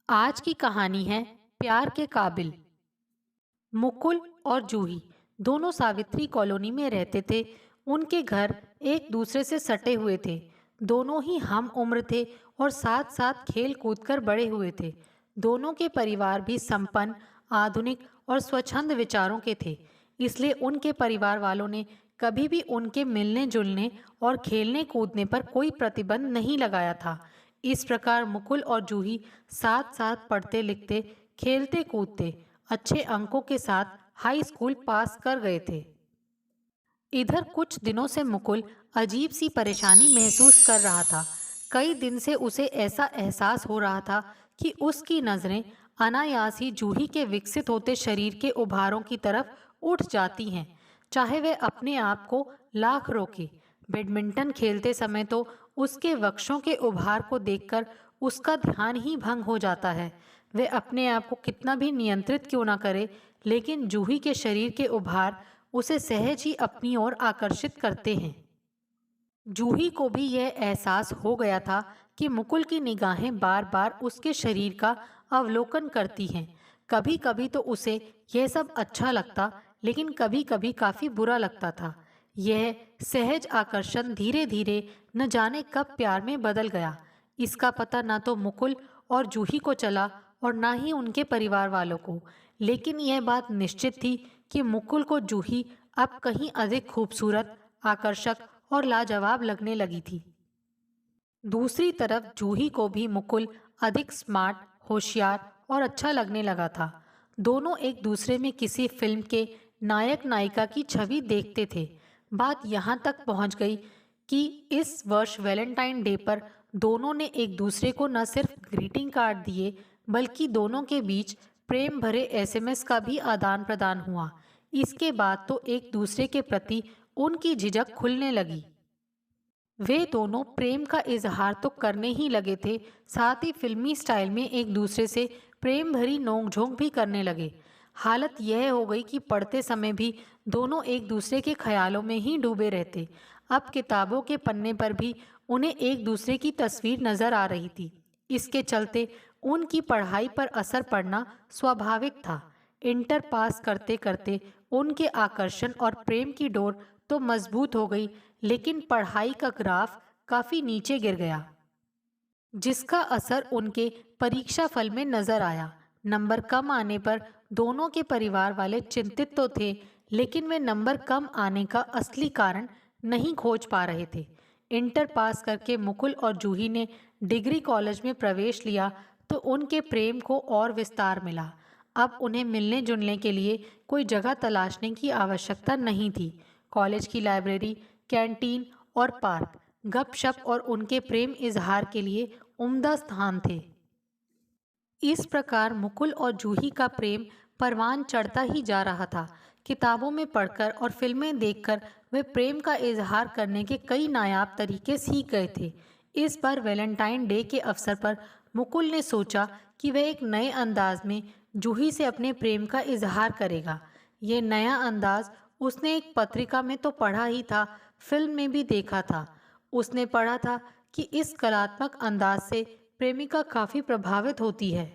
आज की कहानी है प्यार के काबिल। मुकुल और जूही दोनों सावित्री कॉलोनी में रहते थे। उनके घर एक दूसरे से सटे हुए थे। दोनों ही हम उम्र थे और साथ साथ खेल कूद कर बड़े हुए थे। दोनों के परिवार भी संपन्न, आधुनिक और स्वच्छंद विचारों के थे। इसलिए उनके परिवार वालों ने कभी भी उनके मिलने जुलने और खेलने कूदने पर कोई प्रतिबंध नहीं लगाया था। इस प्रकार मुकुल और जूही साथ साथ पढ़ते लिखते, खेलते कूदते, अच्छे अंकों के साथ हाई स्कूल पास कर गए थे। इधर कुछ दिनों से मुकुल अजीब सी परेशानी महसूस कर रहा था। कई दिन से उसे ऐसा एहसास हो रहा था कि उसकी नज़रें अनायास ही जूही के विकसित होते शरीर के उभारों की तरफ उठ जाती हैं, चाहे वह अपने आप को लाख रोके। बैडमिंटन खेलते समय तो उसके वक्षों के उभार को देखकर उसका ध्यान ही भंग हो जाता है। वह अपने आप को कितना भी नियंत्रित क्यों ना करे, लेकिन जूही के शरीर के उभार उसे सहज ही अपनी ओर आकर्षित करते हैं। जूही को भी यह एहसास हो गया था कि मुकुल की निगाहें बार बार उसके शरीर का अवलोकन करती हैं। कभी कभी तो उसे यह सब अच्छा लगता, लेकिन कभी कभी काफी बुरा लगता था। यह सहज आकर्षण धीरे धीरे न जाने कब प्यार में बदल गया। इसका पता ना तो मुकुल और जूही को चला और ना ही उनके परिवार वालों को। लेकिन यह बात निश्चित थी कि मुकुल को जूही अब कहीं अधिक खूबसूरत, आकर्षक और लाजवाब लगने लगी थी। दूसरी तरफ जूही को भी मुकुल अधिक स्मार्ट, होशियार और अच्छा लगने लगा था। दोनों एक दूसरे में किसी फिल्म के नायक नायिका की छवि देखते थे। बात यहाँ तक पहुँच गई कि इस वर्ष वैलेंटाइन डे पर दोनों ने एक दूसरे को न सिर्फ ग्रीटिंग कार्ड दिए, बल्कि दोनों के बीच प्रेम भरे एसएमएस का भी आदान प्रदान हुआ। इसके बाद तो एक दूसरे के प्रति उनकी झिझक खुलने लगी। वे दोनों प्रेम का इजहार तो करने ही लगे थे, साथ ही फिल्मी स्टाइल में एक दूसरे से प्रेम भरी नोकझोंक भी करने लगे। हालत यह हो गई कि पढ़ते समय भी दोनों एक दूसरे के ख्यालों में ही डूबे रहते। अब किताबों के पन्ने पर भी उन्हें एक दूसरे की तस्वीर नजर आ रही थी। इसके चलते उनकी पढ़ाई पर असर पड़ना स्वाभाविक था। इंटर पास करते करते उनके आकर्षण और प्रेम की डोर तो मजबूत हो गई, लेकिन पढ़ाई का ग्राफ काफी नीचे गिर गया, जिसका असर उनके परीक्षा फल में नजर आया। नंबर कम आने पर दोनों के परिवार वाले चिंतित तो थे, लेकिन वे नंबर कम आने का असली कारण नहीं खोज पा रहे थे। इंटर पास करके मुकुल और जूही ने डिग्री कॉलेज में प्रवेश लिया तो उनके प्रेम को और विस्तार मिला। अब उन्हें मिलने जुलने के लिए कोई जगह तलाशने की आवश्यकता नहीं थी। कॉलेज की लाइब्रेरी, कैंटीन और पार्क गपशप और उनके प्रेम इजहार के लिए उम्दा स्थान थे। इस प्रकार मुकुल और जूही का प्रेम परवान चढ़ता ही जा रहा था। किताबों में पढ़कर और फिल्में देखकर वे प्रेम का इजहार करने के कई नायाब तरीके सीख गए थे। इस बार वैलेंटाइन डे के अवसर पर मुकुल ने सोचा कि वह एक नए अंदाज में जूही से अपने प्रेम का इजहार करेगा। ये नया अंदाज उसने एक पत्रिका में तो पढ़ा ही था, फिल्म में भी देखा था। उसने पढ़ा था कि इस कलात्मक अंदाज से प्रेमिका काफी प्रभावित होती है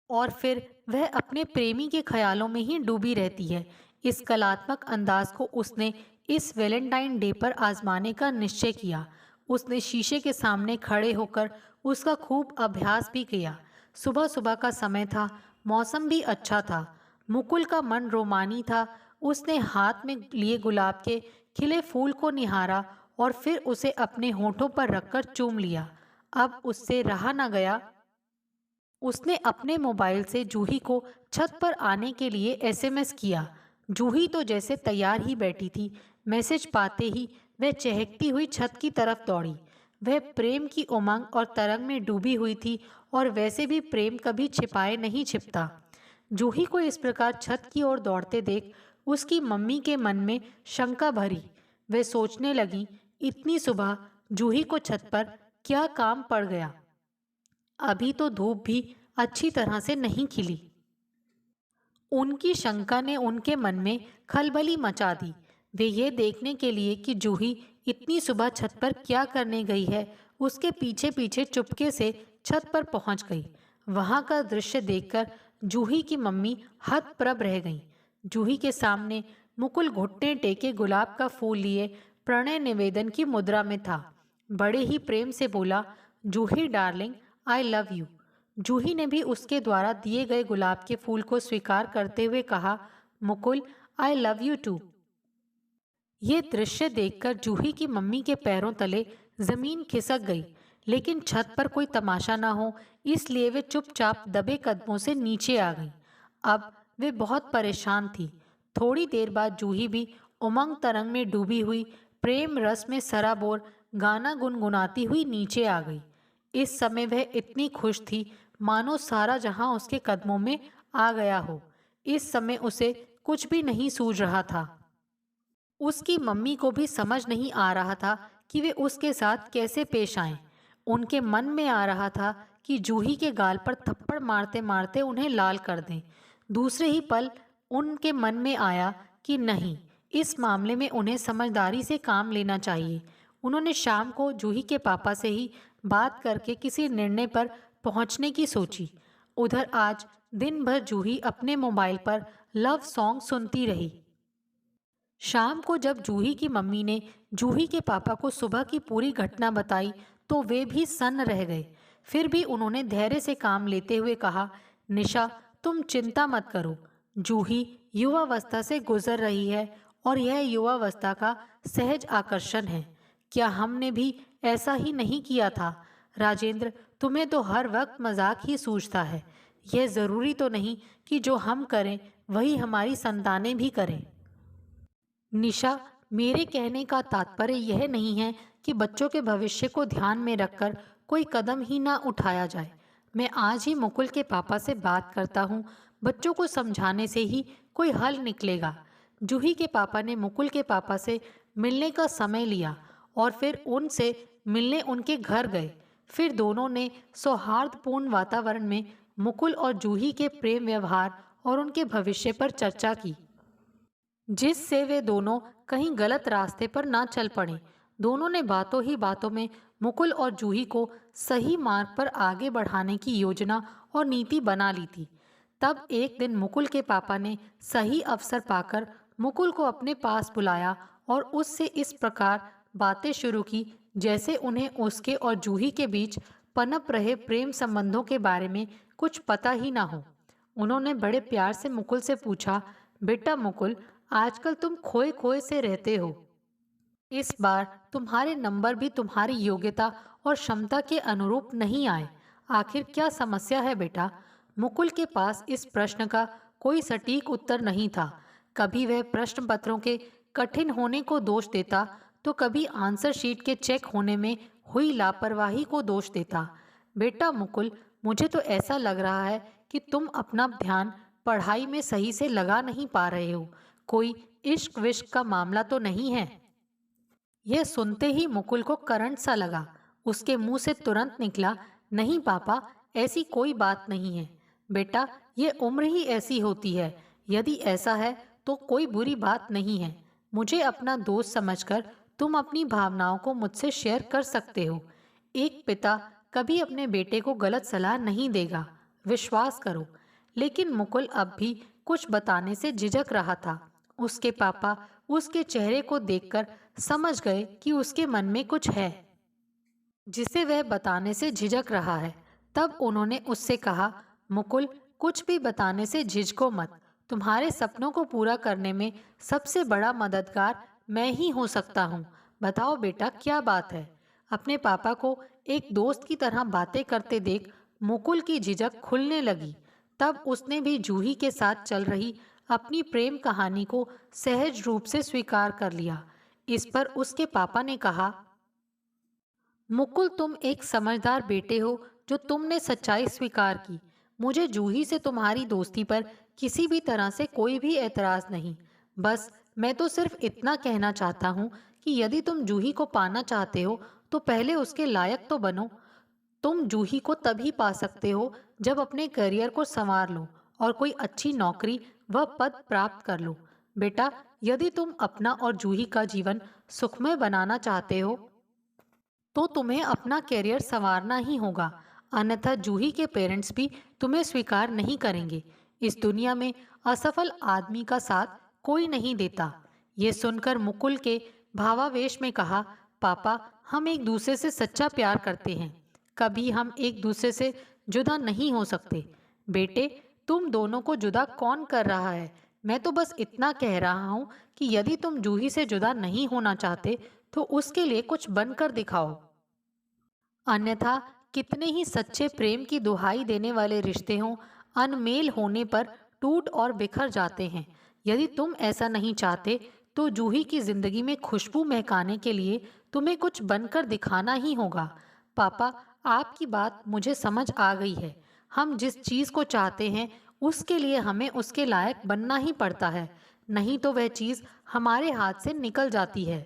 और फिर वह अपने प्रेमी के ख्यालों में ही डूबी रहती है। इस कलात्मक अंदाज को उसने इस वैलेंटाइन डे पर आजमाने का निश्चय किया। उसने शीशे के सामने खड़े होकर उसका खूब अभ्यास भी किया। सुबह सुबह का समय था, मौसम भी अच्छा था। मुकुल का मन रोमानी था। उसने हाथ में लिए गुलाब के खिले फूल को निहारा और फिर उसे अपने होठों पर रखकर चूम लिया। अब उससे रहा न गया। उसने अपने मोबाइल से जूही को छत पर आने के लिए एसएमएस किया। जूही तो जैसे तैयार ही बैठी थी। मैसेज पाते ही वह चहकती हुई छत की तरफ दौड़ी। वह प्रेम की उमंग और तरंग में डूबी हुई थी, और वैसे भी प्रेम कभी छिपाए नहीं छिपता। जूही को इस प्रकार छत की ओर दौड़ते देख उसकी मम्मी के मन में शंका भरी। वह सोचने लगी, इतनी सुबह जूही को छत पर क्या काम पड़ गया। अभी तो धूप भी अच्छी तरह से नहीं खिली। उनकी शंका ने उनके मन में खलबली मचा दी। वे ये देखने के लिए कि जूही इतनी सुबह छत पर क्या करने गई है, उसके पीछे पीछे चुपके से छत पर पहुंच गई। वहां का दृश्य देखकर जूही की मम्मी हतप्रभ रह गईं। जूही के सामने मुकुल घुटने टेके गुलाब का फूल लिए प्रणय निवेदन की मुद्रा में था। बड़े ही प्रेम से बोला, जूही डार्लिंग, आई लव यू। जूही ने भी उसके द्वारा दिए गए गुलाब के फूल को स्वीकार करते हुए कहा, Mukul, I love you too. ये दृश्य देखकर जूही की मम्मी के पैरों तले जमीन खिसक गई, लेकिन छत पर कोई तमाशा ना हो इसलिए वे चुपचाप दबे कदमों से नीचे आ गईं। अब वे बहुत परेशान थी। थोड़ी देर बाद जूही भी उमंग तरंग में डूबी हुई प्रेम रस में सराबोर गाना गुनगुनाती हुई नीचे आ गई। इस समय वह इतनी खुश थी मानो सारा जहां उसके कदमों में आ गया हो। इस समय उसे कुछ भी नहीं सूझ रहा था। उसकी मम्मी को भी समझ नहीं आ रहा था कि वे उसके साथ कैसे पेश आएं। उनके मन में आ रहा था कि जूही के गाल पर थप्पड़ मारते मारते उन्हें लाल कर दें। दूसरे ही पल उनके मन में आया कि नहीं, इस मामले में उन्हें समझदारी से काम लेना चाहिए। उन्होंने शाम को जूही के पापा से ही बात करके किसी निर्णय पर पहुंचने की सोची। उधर आज दिन भर जूही अपने मोबाइल पर लव सॉन्ग सुनती रही। शाम को जब जूही की मम्मी ने जूही के पापा को सुबह की पूरी घटना बताई तो वे भी सन्न रह गए। फिर भी उन्होंने धैर्य से काम लेते हुए कहा, निशा, तुम चिंता मत करो। जूही युवावस्था से गुजर रही है और यह युवावस्था का सहज आकर्षण है। क्या हमने भी ऐसा ही नहीं किया था? राजेंद्र, तुम्हें तो हर वक्त मजाक ही सूझता है। यह जरूरी तो नहीं कि जो हम करें वही हमारी संतानें भी करें। निशा, मेरे कहने का तात्पर्य यह नहीं है कि बच्चों के भविष्य को ध्यान में रखकर कोई कदम ही ना उठाया जाए। मैं आज ही मुकुल के पापा से बात करता हूँ। बच्चों को समझाने से ही कोई हल निकलेगा। जूही के पापा ने मुकुल के पापा से मिलने का समय लिया और फिर उनसे मिलने उनके घर गए। फिर दोनों ने सौहार्दपूर्ण वातावरण में मुकुल और जूही के प्रेम व्यवहार और उनके भविष्य पर चर्चा की, जिससे वे दोनों कहीं गलत रास्ते पर ना चल पड़े। दोनों ने बातों ही बातों में मुकुल और जूही को सही मार्ग पर आगे बढ़ाने की योजना और नीति बना ली थी। तब एक दिन मुकुल के पापा ने सही अवसर पाकर मुकुल को अपने पास बुलाया और उससे इस प्रकार बातें शुरू की जैसे उन्हें उसके और जूही के बीच पनप रहे प्रेम संबंधों के बारे में कुछ पता ही ना हो। उन्होंने बड़े प्यार से मुकुल से पूछा, बेटा मुकुल, आजकल तुम खोए खोए से रहते हो। इस बार तुम्हारे नंबर भी तुम्हारी योग्यता और क्षमता के अनुरूप नहीं आए। आखिर क्या समस्या है बेटा? मुकुल के पास इस प्रश्न का कोई सटीक उत्तर नहीं था। कभी वह प्रश्न पत्रों के कठिन होने को दोष देता तो कभी आंसर शीट के चेक होने में हुई लापरवाही को दोष देता। बेटा मुकुल, मुझे तो ऐसा लग रहा है कि तुम अपना ध्यान पढ़ाई में सही से लगा नहीं पा रहे हो। कोई इश्क विश्क का मामला तो नहीं है? यह सुनते ही मुकुल को करंट सा लगा। उसके मुंह से तुरंत निकला, नहीं पापा, ऐसी कोई बात नहीं है। बेटा, यह उम्र ही ऐसी होती है। यदि ऐसा है तो कोई बुरी बात नहीं है। मुझे अपना दोस्त समझकर तुम अपनी भावनाओं को मुझसे शेयर कर सकते हो। एक पिता कभी अपने बेटे को गलत सलाह नहीं देगा, विश्वास करो। लेकिन मुकुल अब भी कुछ बताने से झिझक रहा था। उसके पापा उसके चेहरे को देखकर समझ गए कि उसके मन में कुछ है जिसे वह बताने से झिझक रहा है। तब उन्होंने उससे कहा, मुकुल, कुछ भी बताने से झिझको मत। तुम्हारे सपनों को पूरा करने में सबसे बड़ा मददगार मैं ही हो सकता हूँ। बताओ बेटा, क्या बात है? अपने पापा को एक दोस्त की तरह बातें करते देख मुकुल की झिझक खुलने लगी। तब उसने भी जूही के साथ चल रही अपनी प्रेम कहानी को सहज रूप से स्वीकार कर लिया। इस पर उसके पापा ने कहा, मुकुल, तुम एक समझदार बेटे हो जो तुमने सच्चाई स्वीकार की। मुझे जूही से तुम्हारी दोस्ती पर किसी भी तरह से कोई भी एतराज नहीं। बस मैं तो सिर्फ इतना कहना चाहता हूँ कि यदि तुम जूही को पाना चाहते हो तो पहले उसके लायक तो बनो। तुम जूही को तभी पा सकते हो जब अपने करियर को संवार लो और कोई अच्छी नौकरी व पद प्राप्त कर लो। बेटा, यदि तुम अपना और जूही का जीवन सुखमय बनाना चाहते हो तो तुम्हें अपना करियर संवारना ही होगा। अन्यथा जूही के पेरेंट्स भी तुम्हें स्वीकार नहीं करेंगे। इस दुनिया में असफल आदमी का साथ कोई नहीं देता। ये सुनकर मुकुल के भावावेश में कहा, पापा, हम एक दूसरे से सच्चा प्यार करते हैं, कभी हम एक दूसरे से जुदा नहीं हो सकते। बेटे, तुम दोनों को जुदा कौन कर रहा है? मैं तो बस इतना कह रहा हूँ कि यदि तुम जूही से जुदा नहीं होना चाहते तो उसके लिए कुछ बनकर दिखाओ। अन्यथा कितने ही सच्चे प्रेम की दुहाई देने वाले रिश्ते हों, अनमेल होने पर टूट और बिखर जाते हैं। यदि तुम ऐसा नहीं चाहते तो जूही की जिंदगी में खुशबू महकाने के लिए तुम्हें कुछ बनकर दिखाना ही होगा। पापा, आपकी बात मुझे समझ आ गई है। हम जिस चीज को चाहते हैं उसके लिए हमें उसके लायक बनना ही पड़ता है, नहीं तो वह चीज हमारे हाथ से निकल जाती है।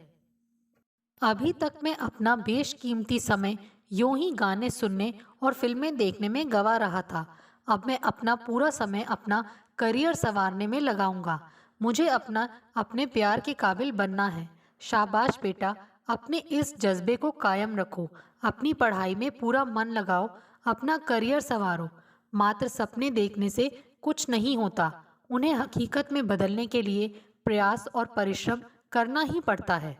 अभी तक मैं अपना बेशकीमती समय यूं ही गाने सुनने और फिल्में देखने में गवा रहा था। अब मैं अपना पूरा समय अपना करियर संवारने में लगाऊंगा। मुझे अपने प्यार के काबिल बनना है। शाबाश बेटा, अपने इस जज्बे को कायम रखो। अपनी पढ़ाई में पूरा मन लगाओ, अपना करियर संवारो। मात्र सपने देखने से कुछ नहीं होता, उन्हें हकीकत में बदलने के लिए प्रयास और परिश्रम करना ही पड़ता है।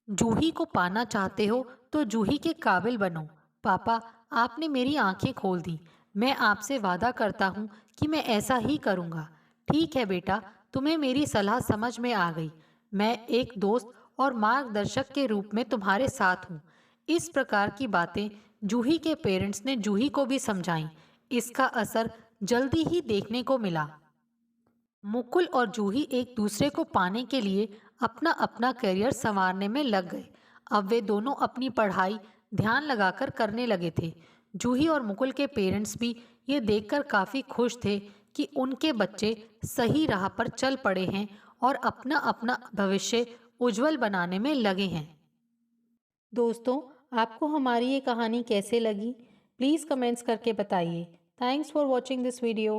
जूही को पाना चाहते हो तो जूही के काबिल बनो। पापा, आपने मेरी आंखें खोल दी। मैं आपसे वादा करता हूँ कि मैं ऐसा ही करूँगा। ठीक है बेटा, तुम्हें मेरी सलाह समझ में आ गई। मैं एक दोस्त और मार्गदर्शक के रूप में तुम्हारे साथ हूँ। इस प्रकार की बातें जूही के पेरेंट्स ने जूही को भी समझाईं। इसका असर जल्दी ही देखने को मिला। मुकुल और जूही एक दूसरे को पाने के लिए अपना अपना करियर संवारने में लग गए। अब वे दोनों अपनी पढ़ाई ध्यान लगाकर करने लगे थे। जूही और मुकुल के पेरेंट्स भी ये देखकर काफ़ी खुश थे कि उनके बच्चे सही राह पर चल पड़े हैं और अपना अपना भविष्य उज्जवल बनाने में लगे हैं। दोस्तों, आपको हमारी ये कहानी कैसे लगी? प्लीज़ कमेंट्स करके बताइए। Thanks for watching this video.